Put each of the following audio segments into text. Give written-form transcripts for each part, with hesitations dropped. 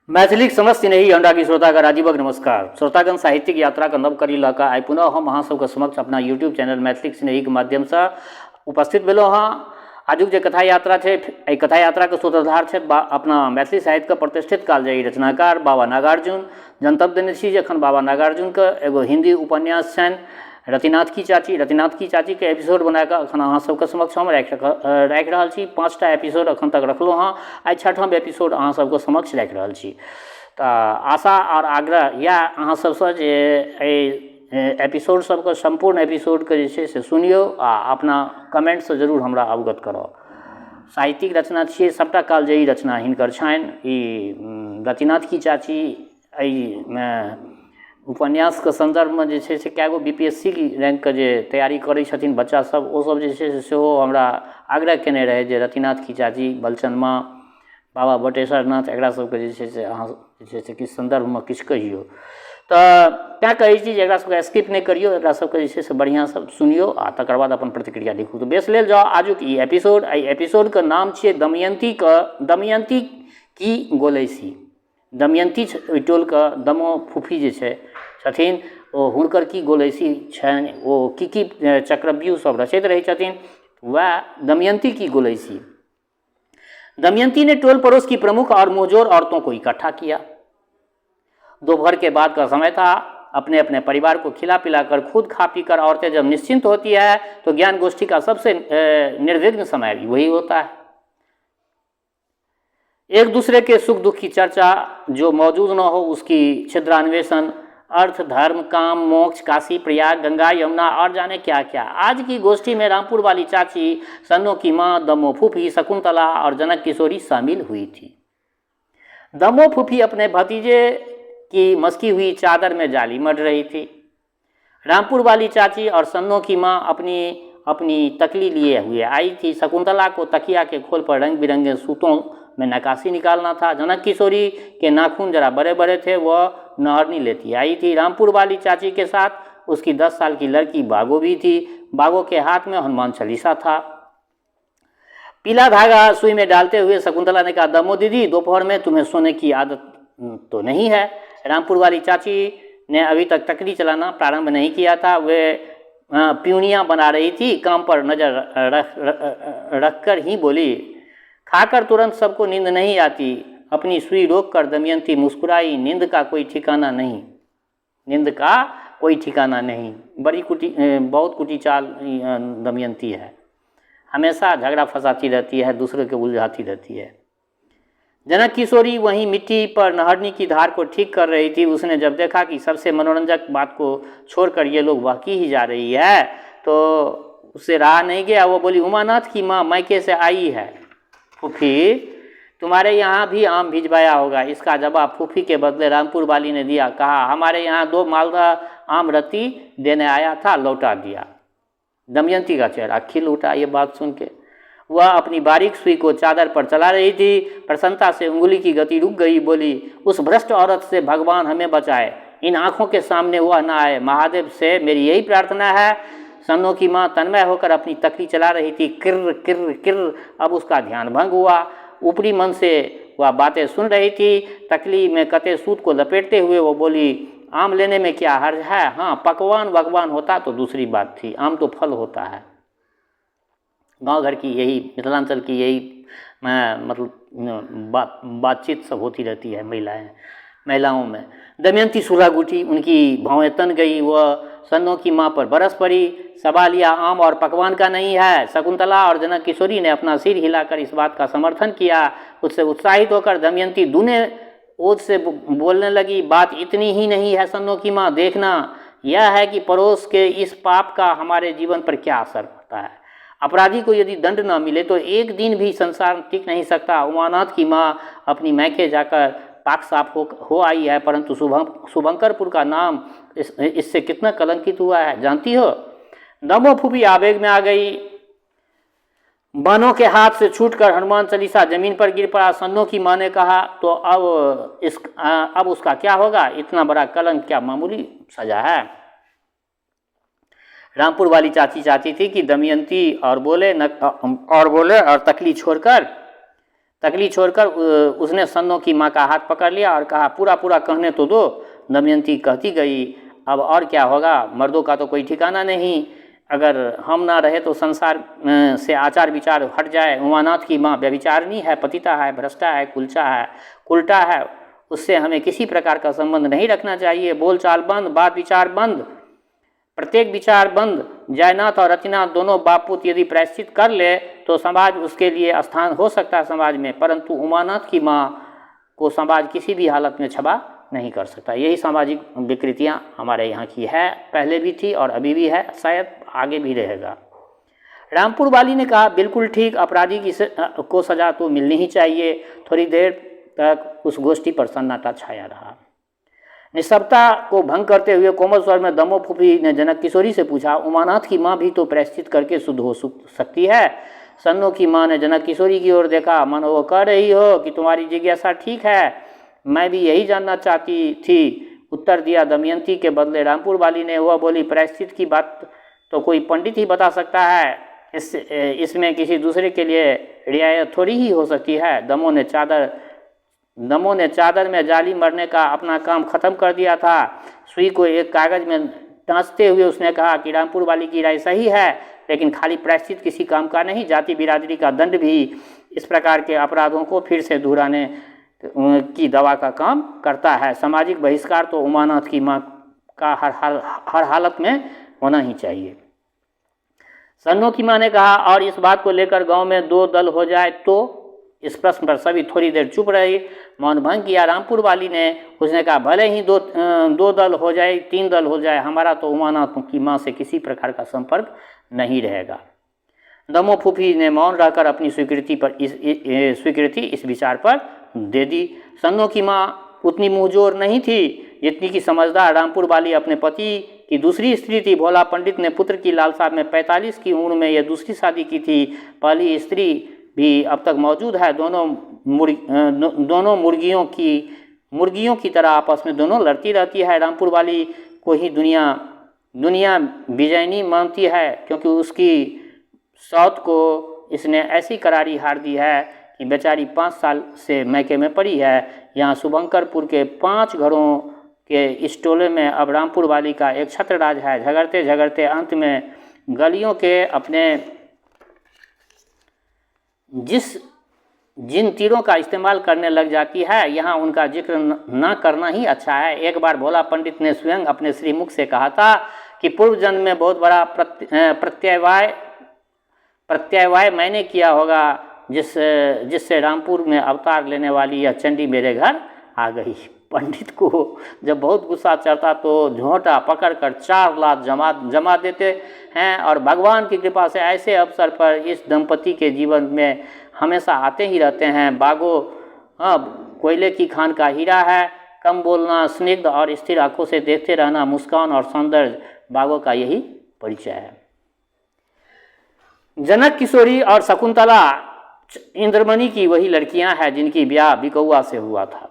मैथिलीक समस्त नहीं अंडा की श्रोतागण राजीवक नमस्कार। श्रोतागण साहित्यिक यात्रा का नव करी लऽ कऽ आइ पुनः हम अहाँ सबके समक्ष अपना यूट्यूब चैनल मैथिलीक स्नेहीके माध्यमसँ उपस्थित भेलहुँ हँ। आजुक जे कथा यात्रा छै, एहि कथा यात्राके सूत्रधार छै अपना मैथिली साहित्यके प्रतिष्ठित कालजयी रचनाकार बाबा नागार्जुन। जनतब देने छी जे एखन बाबा नागार्जुनके एगो हिंदी उपन्यास छनि रतिनाथ की चाची। रतिनाथ की चाची के एपिसोड बनाकऽ अखन अहाँ सबके समक्ष हम राखि रहल छी। 5टा एपिसोड अखन तक रखलहुँ हँ, आइ 6ठम एपिसोड अहाँ सबके समक्ष राखि रहल छी। तऽ आशा और आग्रह इएह अहाँ सबसँ जे एहि एपिसोड सबके सम्पूर्ण एपिसोडके जे छै से सुनियौ आ अपना कमेंटसँ जरूर हमरा अवगत कराउ। साहित्यिक रचना छियै, सबटा कालजयी रचना हिनकर छनि। ई रतिनाथ की चाची एहिमे उपन्यासके संदर्भमे जे छै से कएगो बीपीएससी रैंकके जे तैयारी करै छथिन बच्चा सब, ओ सब जे छै से सेहो हमरा आग्रह केने रहै जे रतिनाथ की चाची, बलचन माँ, बाबा बटेश्वर नाथ, एकरा सबके जे छै से अहाँ जे छै से किछु संदर्भमे किछु कहियौ। तऽ तेँ कहै छी जे एकरा सबके स्किप नहि करियौ, एकरा सबके जे छै से बढ़िआँसँ सुनियौ आ तकर बाद अपन प्रतिक्रिया लिखू। तऽ बेस लेल जाउ आजुक ई एपिसोड। एहि एपिसोडके नाम छियै दमयंती की गोलैसी। दमयंती ओहि टोलके दमो फूफी जे छथिन, ओ हुनकर की गोलैसी छनि, ओ की चक्रव्यूह सब रचैत रहै छथिन, वह दमयंती की गोलैसी। दमयंती ने टोल पड़ोस की प्रमुख और मुंहजोर औरतों को इकट्ठा किया। दोपहर के बाद का समय था। अपने अपने परिवार को खिला पिलाकर खुद खा पी कर औरतें जब निश्चिंत होती है तो ज्ञान गोष्ठी का सबसे निर्विघ्न समय भी वही होता है। एक दूसरे के सुख दुख की चर्चा, जो मौजूद न हो उसकी छिद्रान्वेषण, अर्थ धर्म काम मोक्ष, काशी प्रयाग गंगा यमुना और जाने क्या क्या। आज की गोष्ठी में रामपुर वाली चाची, सन्नो की माँ, दमो फूफी, शकुंतला और जनक किशोरी शामिल हुई थी। दमो फूफी अपने भतीजे की मस्की हुई चादर में जाली मढ़ रही थी। रामपुर वाली चाची और सन्नो की माँ अपनी तकली लिए हुए आई थी। शकुंतला को तकिया के खोल पर रंग बिरंगे सूतों में नक्काशी निकालना था। जनक किशोरी के नाखून जरा बड़े बड़े थे, वह नहरनी लेती आई थी। रामपुर वाली चाची के साथ उसकी 10 साल की लड़की बागो भी थी। बागो के हाथ में हनुमान चालीसा था। पीला धागा सुई में डालते हुए शकुंतला ने कहा, दमो दीदी, दोपहर में तुम्हें सोने की आदत तो नहीं है? रामपुर वाली चाची ने अभी तक तकली चलाना प्रारंभ नहीं किया था। वे प्यूनियाँ बना रही थी। काम पर नजर रखकर ही बोली, खाकर तुरंत सबको नींद नहीं आती। अपनी सुई रोककर दमयंती मुस्कुराई। नींद का कोई ठिकाना नहीं। बहुत कुटी चाल दमयंती है। हमेशा झगड़ा फंसाती रहती है, दूसरे को उलझाती रहती है। जनक किशोरी वहीं मिट्टी पर नहरनी की धार को ठीक कर रही थी। उसने जब देखा कि सबसे मनोरंजक बात को छोड़कर ये लोग बहकी ही जा रही है तो उससे रहा नहीं गया। वो बोली, उमानाथ की माँ मायके से आई है। फूफी, तुम्हारे यहाँ भी आम भिजवाया होगा। इसका जवाब फूफी के बदले रामपुर वाली ने दिया। कहा, हमारे यहाँ 2 मालदा आम रत्ती देने आया था, लौटा दिया। दमयंती का चेहरा खिल उठा ये बात सुन के। वह अपनी बारीक सुई को चादर पर चला रही थी। प्रसन्नता से उंगली की गति रुक गई। बोली, उस भ्रष्ट औरत से भगवान हमें बचाए, इन आंखों के सामने वह न आए। महादेव से मेरी यही प्रार्थना है। सन्नो की माँ तन्मय होकर अपनी तकली चला रही थी। किर्र किर्र किर्र। अब उसका ध्यान भंग हुआ। ऊपरी मन से वह बातें सुन रही थी। तकली में कते सूत को लपेटते हुए वो बोली, आम लेने में क्या हर्ज है? हाँ, पकवान वकवान होता तो दूसरी बात थी, आम तो फल होता है। गांव घर की यही, मिथिलांचल की यही मतलब बातचीत सब होती रहती है महिलाओं में। दमयंती सुलग उठी, उनकी भौहें तन गई। वह सन्नो की माँ पर बरस पड़ी। सवाल यह आम और पकवान का नहीं है। शकुंतला और जनक किशोरी ने अपना सिर हिलाकर इस बात का समर्थन किया। उससे उत्साहित होकर दमयंती दूने ओज से बोलने लगी, बात इतनी ही नहीं है सन्नो की माँ, देखना यह है कि पड़ोस के इस पाप का हमारे जीवन पर क्या असर पड़ता है। अपराधी को यदि दंड न मिले तो एक दिन भी संसार टिक नहीं सकता। उमानाथ की माँ अपनी मैके जाकर पाक साफ हो आई है, परंतु शुभंकरपुर का नाम इससे कितना कलंकित हुआ है जानती हो? दमो फूफी आवेग में आ गई। बानों के हाथ से छूटकर हनुमान चालीसा जमीन पर गिर पड़ा। सन्नो की माँ ने कहा, तो अब उसका क्या होगा? इतना बड़ा कलंक क्या मामूली सजा है? रामपुर वाली चाची चाहती थी कि दमयंती और बोले और तकली छोड़कर तकली छोड़कर उसने सन्नो की माँ का हाथ पकड़ लिया और कहा, पूरा पूरा कहने तो दो। दमयंती कहती गई, अब और क्या होगा, मर्दों का तो कोई ठिकाना नहीं, अगर हम ना रहे तो संसार से आचार विचार हट जाए। उमानाथ की माँ व्यभिचारिणी है, पतिता है, भ्रष्टा है, कुल्टा है, उससे हमें किसी प्रकार का संबंध नहीं रखना चाहिए। बोलचाल बंद, बात विचार बंद, प्रत्येक विचार बंद। जयनाथ और रतिनाथ दोनों बाप पुत्र यदि प्रायश्चित कर ले तो समाज उसके लिए स्थान हो सकता है समाज में, परंतु उमानाथ की माँ को समाज किसी भी हालत में क्षमा नहीं कर सकता। यही सामाजिक विकृतियाँ हमारे यहाँ की है, पहले भी थी और अभी भी है, शायद आगे भी रहेगा। रामपुर वाली ने कहा, बिल्कुल ठीक, अपराधी को सजा तो मिलनी ही चाहिए। थोड़ी देर तक उस गोष्ठी पर सन्नाटा छाया रहा। निस्तब्धता को भंग करते हुए कोमल स्वर में दमो फूफी ने जनक किशोरी से पूछा, उमानाथ की माँ भी तो प्रायश्चित करके शुद्ध हो सकती है। सन्नो की माँ ने जनक किशोरी की ओर देखा, मानो वो कह रही हो कि तुम्हारी जिज्ञासा ठीक है, मैं भी यही जानना चाहती थी, उत्तर दिया दमयंती के बदले रामपुर वाली ने। वह बोली, प्रायश्चित की बात तो कोई पंडित ही बता सकता है, इसमें किसी दूसरे के लिए रियायत थोड़ी ही हो सकती है। दमो ने चादर में जाली मरने का अपना काम खत्म कर दिया था। सुई को एक कागज में टाँचते हुए उसने कहा कि रामपुर वाली की राय सही है, लेकिन खाली प्रायश्चित किसी काम का नहीं, जाति बिरादरी का दंड भी इस प्रकार के अपराधों को फिर से दोहराने की दवा का काम करता है। सामाजिक बहिष्कार तो उमानाथ की माँ का हर हालत में होना ही चाहिए। सन्नो की माँ ने कहा, और इस बात को लेकर गांव में दो दल हो जाए तो? इस प्रश्न पर सभी थोड़ी देर चुप रही। मौन भंग किया रामपुर वाली ने। उसने कहा, भले ही दो दल हो जाए, 3 दल हो जाए, हमारा तो उमानाथ की माँ से किसी प्रकार का संपर्क नहीं रहेगा। दमो फूफी ने मौन रहकर अपनी स्वीकृति इस विचार पर दे दी। सन्नो की माँ उतनी मुँहजोर नहीं थी जितनी की समझदार रामपुर वाली अपने पति की दूसरी स्त्री थी। भोला पंडित ने पुत्र की लालसा में 45 की उम्र में यह दूसरी शादी की थी। पहली स्त्री भी अब तक मौजूद है। दोनों मुर्गियों की तरह आपस में दोनों लड़ती रहती है। रामपुर वाली को ही दुनिया विजयनी मानती है, क्योंकि उसकी सौत को इसने ऐसी करारी हार दी है कि बेचारी 5 साल से मैके में पड़ी है। यहाँ शुभंकरपुर के 5 घरों के इस टोले में अब रामपुर वाली का एक छत्र राज है। झगड़ते झगड़ते अंत में गलियों के अपने जिन तीरों का इस्तेमाल करने लग जाती है, यहाँ उनका जिक्र न करना ही अच्छा है। एक बार भोला पंडित ने स्वयं अपने श्रीमुख से कहा था कि पूर्व जन्म में बहुत बड़ा प्रत्यवाय मैंने किया होगा, जिससे रामपुर में अवतार लेने वाली यह चंडी मेरे घर आ गई। पंडित को जब बहुत गुस्सा चढ़ता तो झोंटा पकड़कर 4 लाख जमा देते हैं, और भगवान की कृपा से ऐसे अवसर पर इस दंपति के जीवन में हमेशा आते ही रहते हैं। बागो कोयले की खान का हीरा है। कम बोलना, स्निग्ध और स्थिर आंखों से देखते रहना, मुस्कान और सौंदर्य, बागो का यही परिचय है। जनक किशोरी और शकुंतला इंद्रमणि की वही लड़कियां हैं जिनकी ब्याह बिकौआ से हुआ था।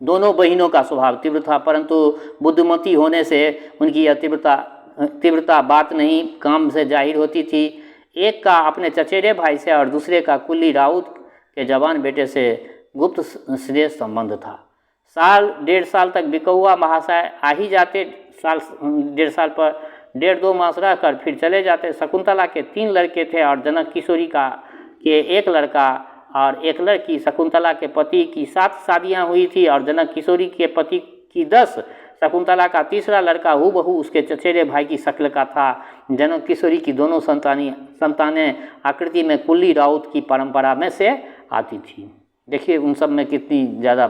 दोनों बहनों का स्वभाव तीव्र था, परंतु बुद्धिमती होने से उनकी यह तीव्रता बात नहीं काम से जाहिर होती थी। एक का अपने चचेरे भाई से और दूसरे का कुल्ली राउत के जवान बेटे से गुप्त स्नेह संबंध था। 1.5 साल तक बिकौआ महाशय आ ही जाते। 1.5 साल पर 1.5-2 मास रहकर फिर चले जाते। शकुंतला के 3 लड़के थे और जनक किशोरी के 1 लड़का और 1 लड़की। शकुंतला के पति की 7 शादियां हुई थी और जनक किशोरी के पति की 10। शकुंतला का तीसरा लड़का हूबहू उसके चचेरे भाई की शक्ल का था। जनक किशोरी की दोनों संतानें आकृति में कुल्ली राउत की परंपरा में से आती थी। देखिए उन सब में कितनी ज़्यादा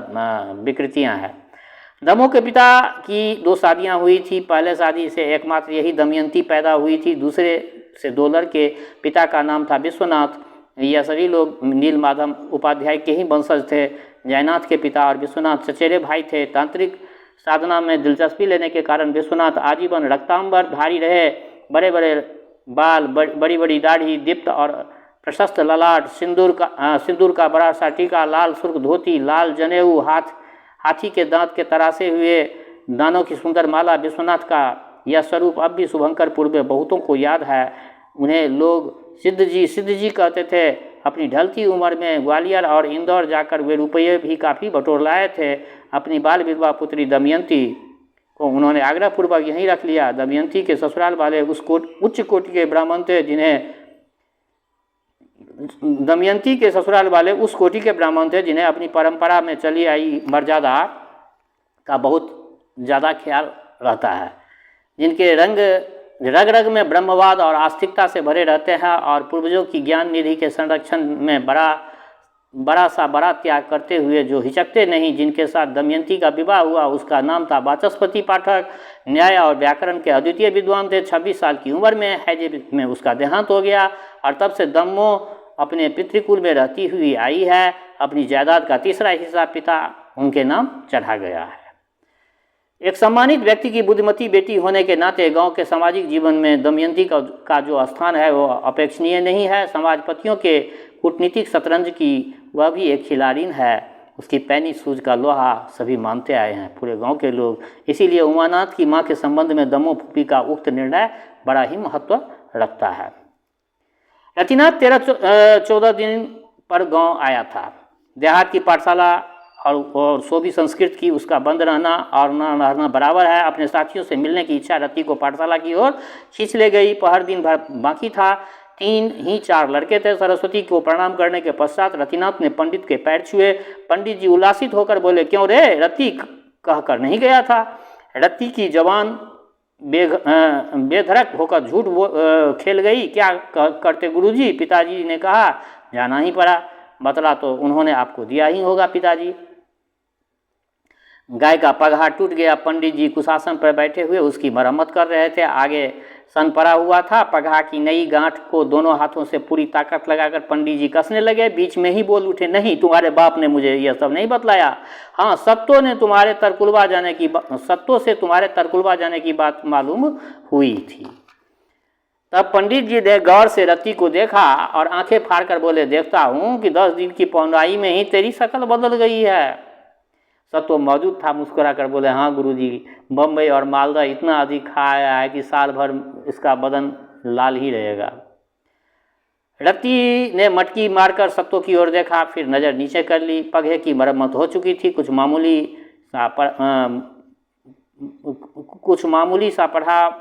विकृतियाँ हैं। दमो के पिता की 2 शादियाँ हुई थी। पहले शादी से एकमात्र यही दमयंती पैदा हुई थी। दूसरे से 2 लड़के। पिता का नाम था विश्वनाथ। यह सभी लोग नीलमाधव उपाध्याय के ही वंशज थे। जयनाथ के पिता और विश्वनाथ चचेरे भाई थे। तांत्रिक साधना में दिलचस्पी लेने के कारण विश्वनाथ आजीवन रक्तांबर धारी रहे। बड़े बड़े बाल, बड़ी बड़ी दाढ़ी, दीप्त और प्रशस्त ललाट, सिंदूर का बड़ा सा टीका, लाल सुर्ख धोती, लाल जनेऊ, हाथी के दांत के तरासे हुए दानों की सुंदर माला। विश्वनाथ का यह स्वरूप अब भी शुभंकरपुर में बहुतों को याद है। उन्हें लोग सिद्ध जी कहते थे। अपनी ढलती उम्र में ग्वालियर और इंदौर जाकर वे रुपये भी काफ़ी बटोर लाए थे। अपनी बाल विधवा पुत्री दमयंती को उन्होंने आग्रहपूर्वक यहीं रख लिया। दमयंती के ससुराल वाले उच्च कोटि के ब्राह्मण थे दमयंती के ससुराल वाले उस कोटि के ब्राह्मण थे जिन्हें अपनी परंपरा में चली आई मर्यादा का बहुत ज़्यादा ख्याल रहता है, जिनके रग रग में ब्रह्मवाद और आस्तिकता से भरे रहते हैं और पूर्वजों की ज्ञान निधि के संरक्षण में बड़ा त्याग करते हुए जो हिचकते नहीं। जिनके साथ दमयंती का विवाह हुआ उसका नाम था वाचस्पति पाठक। न्याय और व्याकरण के अद्वितीय विद्वान थे। 26 साल की उम्र में हैजे में उसका देहांत हो गया और तब से दम्मो अपने पितृकुल में रहती हुई आई है। अपनी जायदाद का तीसरा हिस्सा पिता उनके नाम चढ़ा गया है। एक सम्मानित व्यक्ति की बुद्धिमती बेटी होने के नाते गांव के सामाजिक जीवन में दमयंती का जो स्थान है वो अपेक्षणीय नहीं है। समाजपतियों के कूटनीतिक शतरंज की वह भी एक खिलाड़िन है। उसकी पैनी सूझ का लोहा सभी मानते आए हैं, पूरे गांव के लोग। इसीलिए उमानाथ की मां के संबंध में दमो फूफी का उक्त निर्णय बड़ा ही महत्व रखता है। रतिनाथ 13-14 दिन पर गांव आया था। देहात की पाठशाला और सोभी संस्कृत की उसका बंद रहना और न रहना बराबर है। अपने साथियों से मिलने की इच्छा रति को पाठशाला की ओर खींच ले गई। पहर दिन भर बाकी था। 3 ही 4 लड़के थे। सरस्वती को प्रणाम करने के पश्चात रतिनाथ ने पंडित के पैर छुए। पंडित जी उल्लासित होकर बोले, क्यों रे, रति कहकर नहीं गया था? रति की जवान बेधड़क होकर झूठ खेल गई। क्या करते गुरुजी? पिताजी ने कहा, जाना ही पड़ा। बतला तो उन्होंने आपको दिया ही होगा पिताजी। गाय का पगहा टूट गया। पंडित जी कुशासन पर बैठे हुए उसकी मरम्मत कर रहे थे। आगे सन पड़ा हुआ था। पगहा की नई गांठ को दोनों हाथों से पूरी ताकत लगाकर पंडित जी कसने लगे। बीच में ही बोल उठे, नहीं, तुम्हारे बाप ने मुझे यह सब नहीं बतलाया। हाँ, सत्तों से तुम्हारे तरकुलवा जाने की बात मालूम हुई थी। तब पंडित जी ने गौर से रति को देखा और आंखें फाड़कर बोले, देखता हूँ कि 10 दिन की पौनाई में ही तेरी शक्ल बदल गई है। सत्तो मौजूद था, मुस्कुराकर बोले, हाँ गुरुजी, बम्बई और मालदा इतना अधिक खाया है कि साल भर इसका बदन लाल ही रहेगा। रति ने मटकी मारकर सत्तो की ओर देखा, फिर नज़र नीचे कर ली। पगहे की मरम्मत हो चुकी थी। कुछ मामूली सा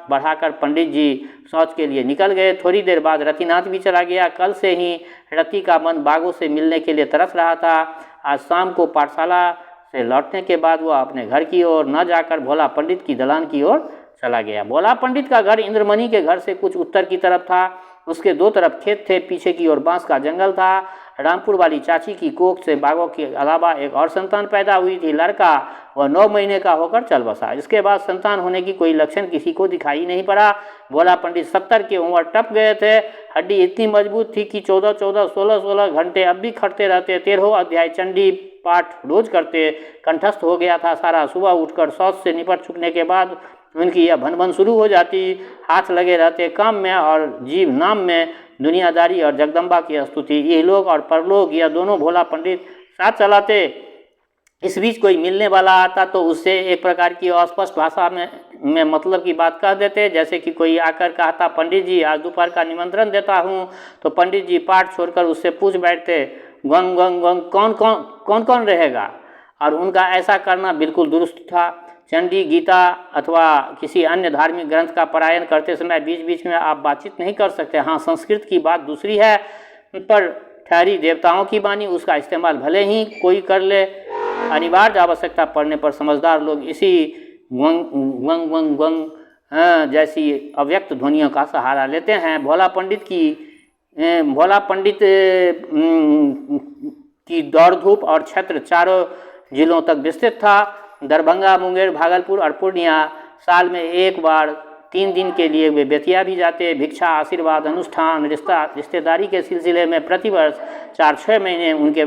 बढ़ाकर पंडित जी शौच के लिए निकल गए। थोड़ी देर बाद रतिनाथ भी चला गया। कल से ही रति का मन बागों से मिलने के लिए तरस रहा था। आज शाम को पाठशाला से लौटने के बाद वह अपने घर की ओर न जाकर भोला पंडित की दलान की ओर चला गया। भोला पंडित का घर इंद्रमणि के घर से कुछ उत्तर की तरफ था। उसके 2 तरफ खेत थे। पीछे की ओर बांस का जंगल था। रामपुर वाली चाची की कोख से बागों के अलावा एक और संतान पैदा हुई थी। लड़का वह 9 महीने का होकर चल बसा। इसके बाद संतान होने की कोई लक्षण किसी को दिखाई नहीं पड़ा। भोला पंडित 70 की उम्र टप गए थे। हड्डी इतनी मजबूत थी कि 14-14, 16-16 घंटे अब भी खटते रहते। 13 अध्याय चंडी पाठ रोज करते। कंठस्थ हो गया था सारा। सुबह उठकर शौच से निपट चुकने के बाद उनकी यह भन शुरू हो जाती। हाथ लगे रहते काम में और जीव नाम में। दुनियादारी और जगदम्बा की स्तुति, इहलोक और परलोक, यह दोनों भोला पंडित साथ चलाते। इस बीच कोई मिलने वाला आता तो उससे एक प्रकार की अस्पष्ट भाषा में मतलब की बात कह देते। जैसे कि कोई आकर कहता, पंडित जी आज दोपहर का निमंत्रण देता हूँ, तो पंडित जी पाठ छोड़कर उससे पूछ बैठते, गंग गंग गंग कौन कौन रहेगा? और उनका ऐसा करना बिल्कुल दुरुस्त था। चंडी, गीता अथवा किसी अन्य धार्मिक ग्रंथ का पारायण करते समय बीच बीच में आप बातचीत नहीं कर सकते। हाँ, संस्कृत की बात दूसरी है, पर ठहरी देवताओं की वाणी, उसका इस्तेमाल भले ही कोई कर ले। अनिवार्य आवश्यकता पड़ने पर समझदार लोग इसी वंग वंग वंग वंग जैसी अव्यक्त ध्वनियों का सहारा लेते हैं। भोला पंडित की दौड़ धूप और क्षेत्र चारों जिलों तक विस्तृत था। दरभंगा, मुंगेर, भागलपुर और पूर्णिया। साल में एक बार 3 दिन के लिए वे बेतिया भी जाते। भिक्षा, आशीर्वाद, अनुष्ठान, रिश्तेदारी के सिलसिले में प्रतिवर्ष 4-6 महीने उनके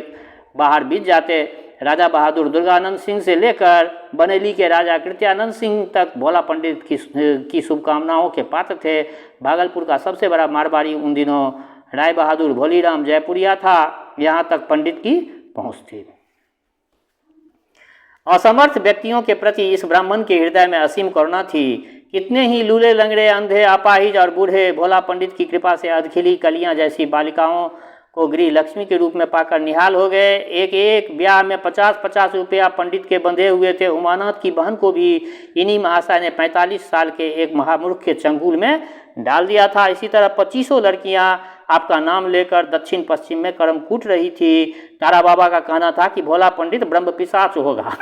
बाहर बीत जाते। राजा बहादुर दुर्गानंद सिंह से लेकर बनेली के राजा कृत्यानंद सिंह तक भोला पंडित की शुभकामनाओं के पात्र थे। भागलपुर का सबसे बड़ा मारवाड़ी उन दिनों राय बहादुर भोलीराम जयपुरिया था। यहाँ तक पंडित की पहुँच थी। असमर्थ व्यक्तियों के प्रति इस ब्राह्मण के हृदय में असीम करुणा थी। कितने ही लूले लंगड़े, अंधे, अपाहिज और बूढ़े भोला पंडित की कृपा से अधखिली कलियां जैसी बालिकाओं को गृह लक्ष्मी के रूप में पाकर निहाल हो गए। एक एक ब्याह में 50-50 रुपया पंडित के बंधे हुए थे। उमानाथ की बहन को भी इन्हीं महाशय ने 45 साल के एक महामूर्ख के चंगुल में डाल दिया था। इसी तरह 25 लड़कियां आपका नाम लेकर दक्षिण पश्चिम में कर्म कूट रही थी। तारा बाबा का कहना था कि भोला पंडित ब्रह्म पिशाच होगा।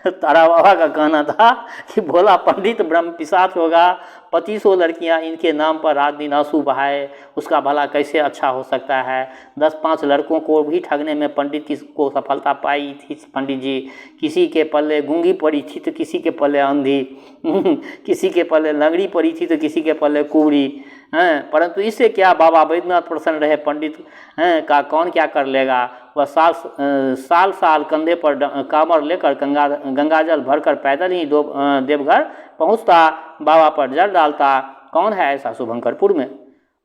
तारा बाबा का कहना था कि भोला पंडित ब्रह्म पिशाच होगा। 25 लड़कियां इनके नाम पर रात दिन आंसू बहाए, उसका भला कैसे अच्छा हो सकता है। 10-5 लड़कों को भी ठगने में पंडित को सफलता पाई थी। पंडित जी किसी के पल्ले गूंगी पड़ी थी तो किसी के पल्ले अंधी, किसी के पल्ले लंगड़ी पड़ी थी तो किसी के पल्ले कुबड़ी हैं। परंतु इससे क्या, बाबा बैद्यनाथ प्रसन्न रहे। पंडित का कौन क्या कर लेगा। वह साल साल कंधे पर कामर लेकर गंगाजल भरकर पैदल ही देवघर पहुंचता, बाबा पर जल डालता। कौन है ऐसा शुभंकरपुर में।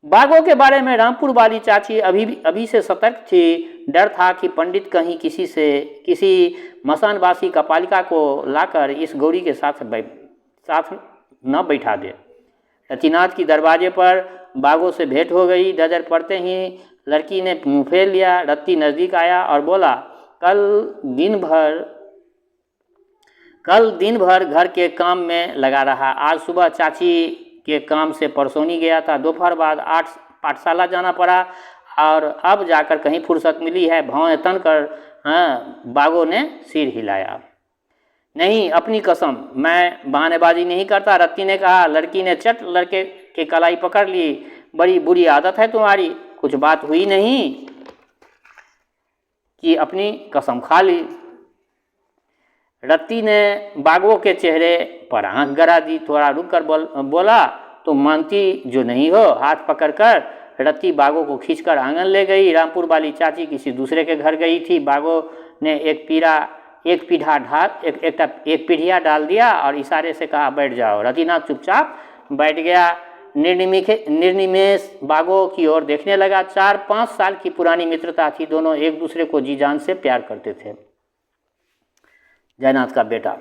बागों के बारे में रामपुर वाली चाची अभी से सतर्क थी। डर था कि पंडित कहीं किसी मसानवासी कपालिका को लाकर इस गौरी के साथ न बैठा दे। रतिनाथ की दरवाजे पर बागों से भेंट हो गई। नजर पड़ते ही लड़की ने मुँह फेर लिया। रत्ती नजदीक आया और बोला, कल दिन भर घर के काम में लगा रहा। आज सुबह चाची के काम से परसोनी गया था। दोपहर बाद 8 पाठशाला जाना पड़ा और अब जाकर कहीं फुर्सत मिली है। भौं तन कर बागों ने सिर हिलाया। नहीं, अपनी कसम, मैं बहानेबाजी नहीं करता, रत्ती ने कहा। लड़की ने चट लड़के के कलाई पकड़ ली। बड़ी बुरी आदत है तुम्हारी, कुछ बात हुई नहीं कि अपनी कसम खा ली। रत्ती ने बागों के चेहरे पर आंख गड़ा दी। थोड़ा रुक कर बोला, तुम मानती जो नहीं हो। हाथ पकड़कर रत्ती बागों को खींचकर आंगन ले गई। रामपुर वाली चाची किसी दूसरे के घर गई थी। बागों ने एक पीढ़िया डाल दिया और इशारे से कहा, बैठ जाओ। रतिनाथ चुपचाप बैठ गया। निर्निमेष बागों की ओर देखने लगा। 4-5 साल की पुरानी मित्रता थी। दोनों एक दूसरे को जी जान से प्यार करते थे। जयनाथ का बेटा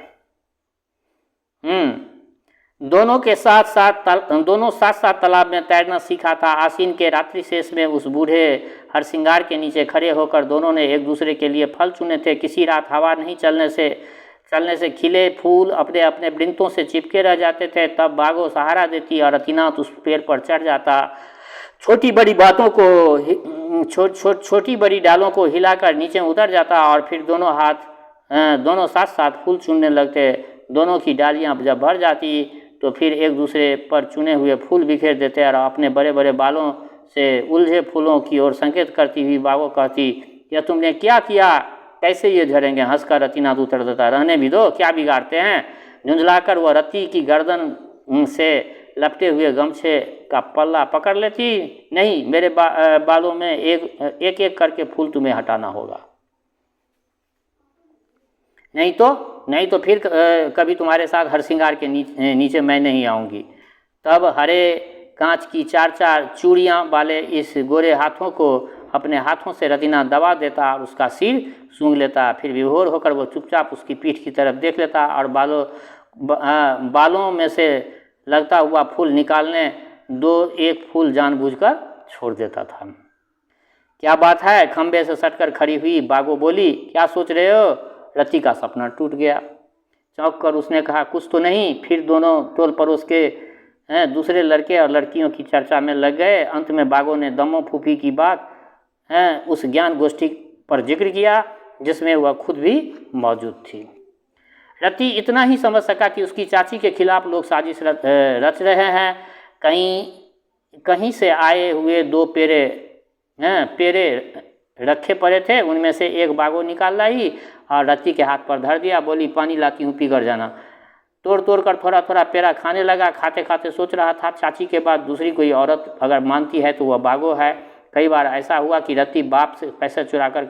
दोनों साथ साथ तालाब में तैरना सीखा था। आसीन के रात्रि शेष में उस बूढ़े हरसिंगार के नीचे खड़े होकर दोनों ने एक दूसरे के लिए फल चुने थे। किसी रात हवा नहीं चलने से खिले फूल अपने अपने वृंतों से चिपके रह जाते थे। तब बागो सहारा देती और रतिनाथ उस पेड़ पर चढ़ जाता। छोटी बड़ी डालों को हिलाकर नीचे उतर जाता और फिर दोनों साथ साथ फूल चुनने लगते। दोनों की डालियां जब भर जाती तो फिर एक दूसरे पर चुने हुए फूल बिखेर देते और अपने बड़े बड़े बालों से उलझे फूलों की ओर संकेत करती हुई बागो कहती, यह तुमने क्या किया, कैसे ये झड़ेंगे। हंसकर रतिनाथ उत्तर देता, रहने भी दो, क्या बिगाड़ते हैं। झुंझलाकर वह रति की गर्दन से लपटे हुए गमछे का पल्ला पकड़ लेती। नहीं, मेरे बालों में एक एक करके फूल तुम्हें हटाना होगा, नहीं तो फिर कभी तुम्हारे साथ हरसिंगार के नीचे मैं नहीं आऊँगी। तब हरे कांच की 4-4 चूड़ियाँ वाले इस गोरे हाथों को अपने हाथों से रतिनाथ दबा देता और उसका सिर सूंघ लेता। फिर विभोर होकर वो चुपचाप उसकी पीठ की तरफ देख लेता और बालों में से लगता हुआ फूल निकालने 2-1 फूल जानबूझकर छोड़ देता था। क्या बात है, खंबे से सटकर खड़ी हुई बागो बोली, क्या सोच रहे हो। रति का सपना टूट गया। चौंक कर उसने कहा, कुछ तो नहीं। फिर दोनों टोल पड़ोस के दूसरे लड़के और लड़कियों की चर्चा में लग गए। अंत में बागो ने दमो फूफी की बात उस ज्ञान गोष्ठी पर जिक्र किया जिसमें वह खुद भी मौजूद थी। रति इतना ही समझ सका कि उसकी चाची के खिलाफ लोग साजिश रच रहे हैं। कहीं से आए हुए 2 पेरे रखे पड़े थे। उनमें से एक बागो निकाल लाई और रति के हाथ पर धर दिया। बोली, पानी लाती हूँ, पी कर जाना। तोड़ कर थोड़ा थोड़ा पेड़ा खाने लगा। खाते खाते सोच रहा था, चाची के बाद दूसरी कोई औरत अगर मानती है तो वह बागो है। कई बार ऐसा हुआ कि रति बाप से पैसे चुरा कर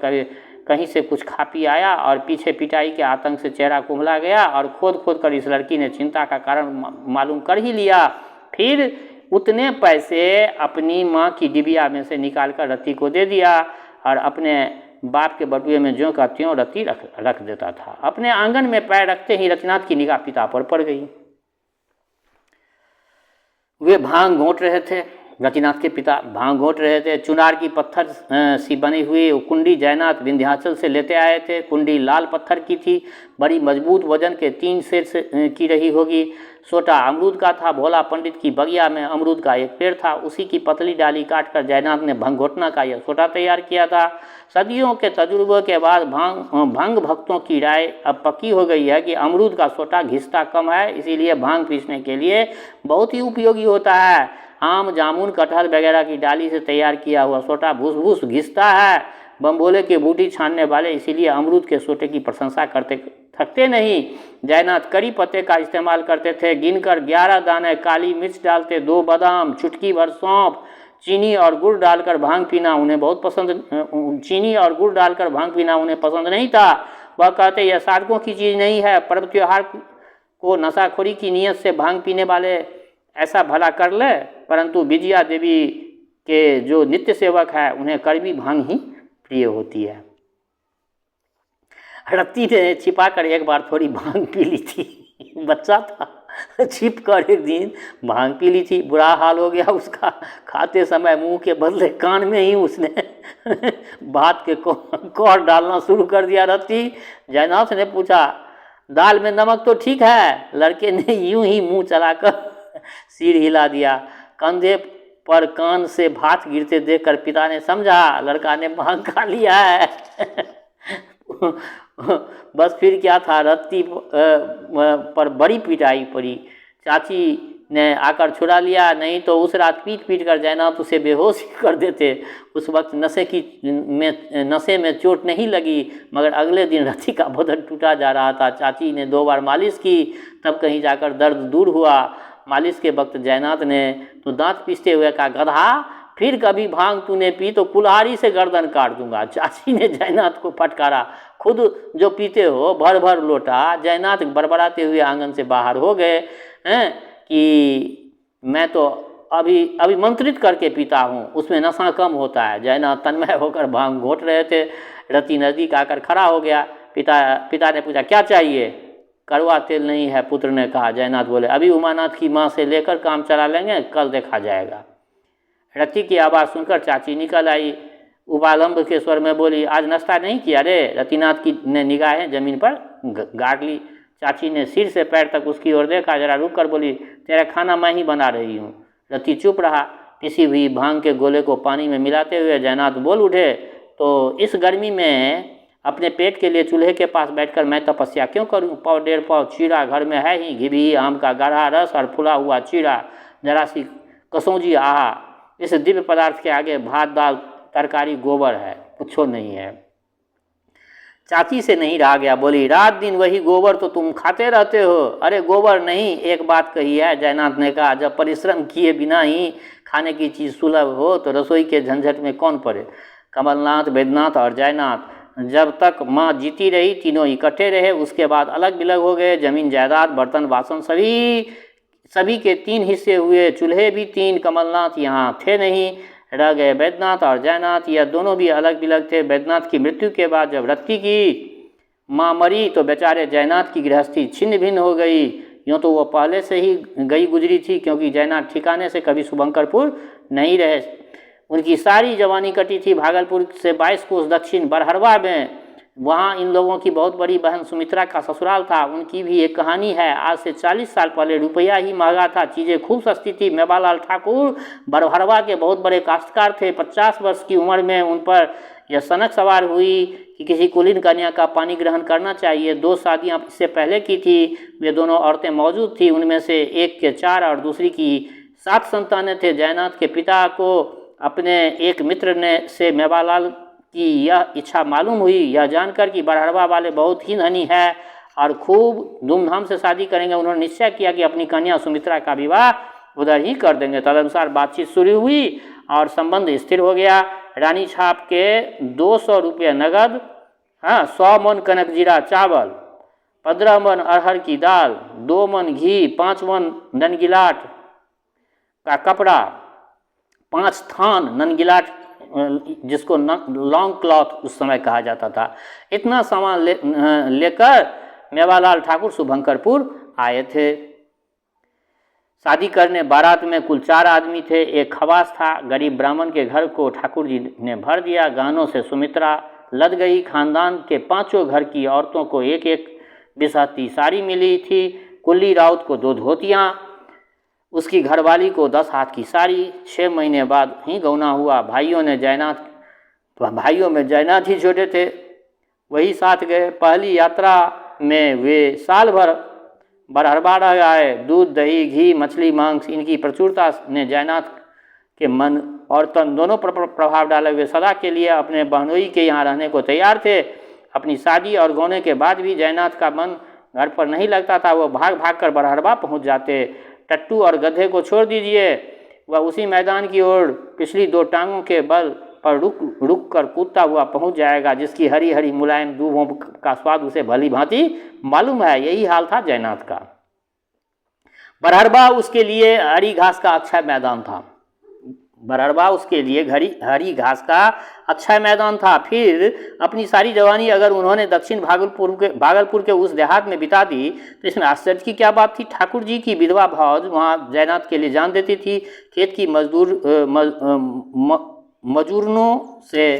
कहीं से कुछ खा पी आया और पीछे पिटाई के आतंक से चेहरा कुम्हला गया और खोद कर इस लड़की ने चिंता का कारण मालूम कर ही लिया। फिर उतने पैसे अपनी माँ की डिबिया में से निकाल कर रति को दे दिया और अपने बाप के बटुए में ज्यों का त्यों रति रख देता था। अपने आंगन में पैर रखते ही रतिनाथ की निगाह पिता पर पड़ गई। वे भांग घोंट रहे थे। रतिनाथ के पिता भांग घोट रहे थे। चुनार की पत्थर सी बनी हुई वो कुंडी जयनाथ विंध्याचल से लेते आए थे। कुंडी लाल पत्थर की थी, बड़ी मजबूत, वजन के 3 सेर से की रही होगी। सोटा अमरूद का था। भोला पंडित की बगिया में अमरूद का एक पेड़ था, उसी की पतली डाली काटकर जयनाथ ने भंग घोटना का यह सोटा तैयार किया था। सदियों के तजुर्बे के बाद भंग भक्तों की राय अब पक्की हो गई है कि अमरूद का सोटा घिसता कम है, इसीलिए भांग पीसने के लिए बहुत ही उपयोगी होता है। आम, जामुन, कटहल वगैरह की डाली से तैयार किया हुआ सोटा भूस भूस घिसता है। बम्बोले के बूटी छानने वाले इसीलिए अमरूद के सोटे की प्रशंसा करते थकते नहीं। जयनाथ करी पत्ते का इस्तेमाल करते थे। गिनकर 11 दाने काली मिर्च डालते, 2 बादाम, चुटकी भर सौंफ, चीनी और गुड़ डालकर भांग पीना उन्हें बहुत पसंद चीनी और गुड़ डालकर भांग पीना उन्हें पसंद नहीं था। वह कहते यह साधकों की चीज़ नहीं है। पर्व त्योहार को नशाखोरी की नीयत से भांग पीने वाले ऐसा भला कर ले, परंतु विजया देवी के जो नित्य सेवक है उन्हें कड़वी भांग ही प्रिय होती है। रत्ती ने छिपा कर एक बार थोड़ी भांग पी ली थी। बच्चा था, छिप कर एक दिन भांग पी ली थी। बुरा हाल हो गया उसका। खाते समय मुंह के बदले कान में ही उसने बात के कौर डालना शुरू कर दिया। रत्ती, जयनाथ ने पूछा, दाल में नमक तो ठीक है? लड़के ने यूं ही मुंह चलाकर सिर हिला दिया। कंधे पर कान से भात गिरते देखकर पिता ने समझा लड़का ने भांग खा लिया है। बस फिर क्या था, रत्ती पर बड़ी पिटाई पड़ी। चाची ने आकर छुड़ा लिया, नहीं तो उस रात पीट पीट कर जयनाथ उसे बेहोश कर देते। उस वक्त नशे में चोट नहीं लगी, मगर अगले दिन रत्ती का बदन टूटा जा रहा था। चाची ने 2 बार मालिश की, तब कहीं जाकर दर्द दूर हुआ। मालिश के वक्त जयनाथ ने तो दांत पीसते हुए कहा, गधा, फिर कभी भांग तूने पी तो कुल्हाड़ी से गर्दन काट दूंगा। चाची ने जयनाथ को फटकारा, खुद जो पीते हो भर भर लोटा। जयनाथ बड़बड़ाते हुए आंगन से बाहर हो गए हैं कि मैं तो अभी मंत्रित करके पीता हूँ, उसमें नशा कम होता है। जयनाथ तन्मय होकर भांग घोट रहे थे। रति नजदीक आकर खड़ा हो गया। पिता ने पूछा, क्या चाहिए? कड़वा तेल नहीं है, पुत्र ने कहा। जयनाथ बोले, अभी उमानाथ की माँ से लेकर काम चला लेंगे, कल देखा जाएगा। रति की आवाज़ सुनकर चाची निकल आई। उबालंब के स्वर में बोली, आज नाश्ता नहीं किया रे? रतिनाथ की ने निगाहें जमीन पर गाड़ ली। चाची ने सिर से पैर तक उसकी ओर देखा, जरा रुक कर बोली, तेरा खाना मैं ही बना रही हूँ। रति चुप रहा। पिसी हुई भांग के गोले को पानी में मिलाते हुए जयनाथ बोल उठे, तो इस गर्मी में अपने पेट के लिए चूल्हे के पास बैठकर मैं तपस्या क्यों करूं? 1.5 पाव चीरा घर में है ही, घी, आम का गाढ़ा रस और फुला हुआ चीरा, जरा सी कसौजी, आहा, इस दिव्य पदार्थ के आगे भात, दाल, तरकारी, गोबर है, कुछ नहीं है। चाची से नहीं रहा गया, बोली, रात दिन वही गोबर तो तुम खाते रहते हो। अरे गोबर नहीं, एक बात कही है। जयनाथ ने कहा, जब परिश्रम किए बिना ही खाने की चीज़ सुलभ हो तो रसोई के झंझट में कौन पड़े। कमलनाथ, बैद्यनाथ और जयनाथ जब तक माँ जीती रही तीनों इकट्ठे रहे, उसके बाद अलग बिलग हो गए। जमीन जायदाद, बर्तन बासन सभी के 3 हिस्से हुए। चूल्हे भी 3। कमलनाथ यहाँ थे नहीं, रह गए बैद्यनाथ और जयनाथ। यह दोनों भी अलग बिलग थे। बैद्यनाथ की मृत्यु के बाद जब रत्ती की माँ मरी तो बेचारे जयनाथ की गृहस्थी छिन्न भिन्न हो गई। यूँ तो वो पहले से ही गई गुजरी थी, क्योंकि जयनाथ ठिकाने से कभी शुभंकरपुर नहीं रहे। उनकी सारी जवानी कटी थी भागलपुर से 22 कोस दक्षिण बरहरवा में। वहाँ इन लोगों की बहुत बड़ी बहन सुमित्रा का ससुराल था। उनकी भी एक कहानी है। आज से 40 साल पहले रुपया ही महंगा था, चीज़ें खूब सस्ती थी। मेवालाल ठाकुर बरहरवा के बहुत बड़े काश्तकार थे। 50 वर्ष की उम्र में उन पर यह सनक सवार हुई कि किसी कुलीन कन्या का पानी ग्रहण करना चाहिए। 2 शादियाँ इससे पहले की थी। वे दोनों औरतें मौजूद थी। उनमें से एक के 4 और दूसरी की 7 संतानें थे। जयनाथ के पिता को अपने एक मित्र से मेवालाल की यह इच्छा मालूम हुई। यह जानकर कि बरहरवा वाले बहुत ही धनी है और खूब धूमधाम से शादी करेंगे, उन्होंने निश्चय किया कि अपनी कन्या सुमित्रा का विवाह उधर ही कर देंगे। तदनुसार बातचीत शुरू हुई और संबंध स्थिर हो गया। रानी छाप के 200 रुपये नगद, 100 मन कनक जीरा चावल, 15 मन अरहर की दाल, 2 मन घी, 5 मन ननगिलाट का कपड़ा, 5 थान ननगिलाट जिसको लॉन्ग क्लॉथ उस समय कहा जाता था, इतना सामान लेकर मेवालाल ठाकुर शुभंकरपुर आए थे। शादी करने बारात में कुल 4 आदमी थे। एक खवास था। गरीब ब्राह्मण के घर को ठाकुर जी ने भर दिया। गहनों से सुमित्रा लद गई। खानदान के 5 घर की औरतों को एक एक बिसहती साड़ी मिली थी। कुल्ली राउत को 2 धोतियाँ, उसकी घरवाली को 10 हाथ की साड़ी। 6 महीने बाद ही गौना हुआ। भाइयों में जयनाथ ही छोटे थे, वही साथ गए। पहली यात्रा में वे साल भर बरहरबा रह आए। दूध, दही, घी, मछली, मांस, इनकी प्रचुरता ने जयनाथ के मन और तन दोनों पर प्रभाव डाले। वे सदा के लिए अपने बहनोई के यहाँ रहने को तैयार थे। अपनी शादी और गौने के बाद भी जयनाथ का मन घर पर नहीं लगता था। वो भाग भाग कर बरहरबा पहुँच जाते। टट्टू और गधे को छोड़ दीजिए, वह उसी मैदान की ओर पिछली 2 टांगों के बल पर रुक कर कूदता हुआ पहुंच जाएगा, जिसकी हरी हरी मुलायम दूबों का स्वाद उसे भली भांति मालूम है। यही हाल था जयनाथ का। बरहरबा उसके लिए हरी घास का अच्छा मैदान था। बरहरबा उसके लिए हरी घास का अच्छा मैदान था। फिर अपनी सारी जवानी अगर उन्होंने दक्षिण भागलपुर के उस देहात में बिता दी तो इसमें आश्चर्य की क्या बात थी। ठाकुर जी की विधवा भावज वहाँ जयनाथ के लिए जान देती थी। खेत की मजूरनों से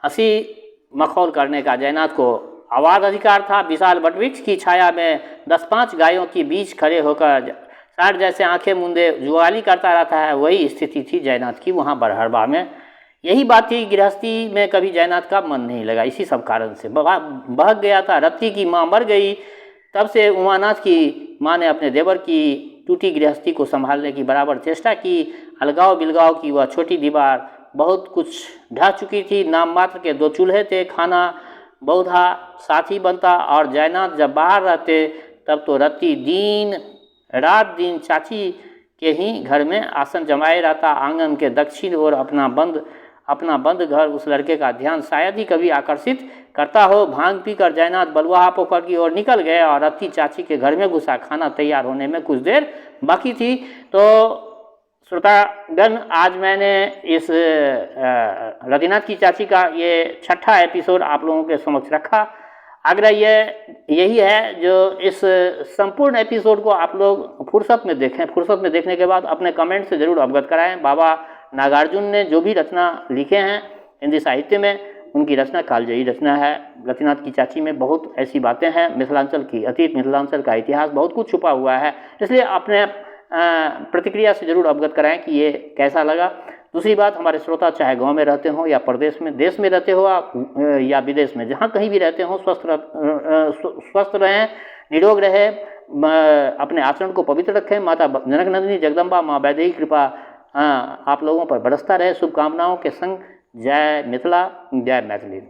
हंसी मखौल करने का जयनाथ को आवाज अधिकार था। विशाल वटवृक्ष की छाया में 10-5 गायों के बीच खड़े होकर साठ जैसे आंखें मूंदे जुआली करता रहता है, वही स्थिति थी जयनाथ की वहाँ बरहरबा में। यही बात थी, गृहस्थी में कभी जयनाथ का मन नहीं लगा। इसी सब कारण से बहक गया था। रत्ती की माँ मर गई, तब से उमानाथ की माँ ने अपने देवर की टूटी गृहस्थी को संभालने की बराबर चेष्टा की। अलगाव बिलगाव की वह छोटी दीवार बहुत कुछ ढह चुकी थी। नाम मात्र के 2 चूल्हे थे। खाना बहुधा साथी बनता और जयनाथ जब बाहर रहते तब तो रत्ती रात दिन चाची के ही घर में आसन जमाए रहता। आंगन के दक्षिण ओर अपना बंद घर उस लड़के का ध्यान शायद ही कभी आकर्षित करता हो। भांग पीकर जयनाथ बलुआहा पोखर की ओर निकल गए और रत्ती चाची के घर में घुसा। खाना तैयार होने में कुछ देर बाकी थी। तो श्रोतागण, आज मैंने इस रतिनाथ की चाची का ये 6ठा एपिसोड आप लोगों के समक्ष रखा। आग्रह यही है जो इस संपूर्ण एपिसोड को आप लोग फुर्सत में देखें। फुर्सत में देखने के बाद अपने कमेंट से ज़रूर अवगत कराएं। बाबा नागार्जुन ने जो भी रचना लिखे हैं हिंदी साहित्य में, उनकी रचना कालजयी रचना है। रतिनाथ की चाची में बहुत ऐसी बातें हैं, मिथिलांचल की अतीत, मिथिलांचल का इतिहास बहुत कुछ छुपा हुआ है। इसलिए अपने प्रतिक्रिया से ज़रूर अवगत कराएं कि ये कैसा लगा। दूसरी बात, हमारे श्रोता चाहे गांव में रहते हों या प्रदेश में, देश में रहते हो या विदेश में, जहाँ कहीं भी रहते हों, स्वस्थ रहें, निरोग रहें, अपने आचरण को पवित्र रखें। माता जनकनंदिनी जगदम्बा माँ वैदेही कृपा आप लोगों पर बरसता रहे। शुभकामनाओं के संग जय मिथिला, जय मैथिली।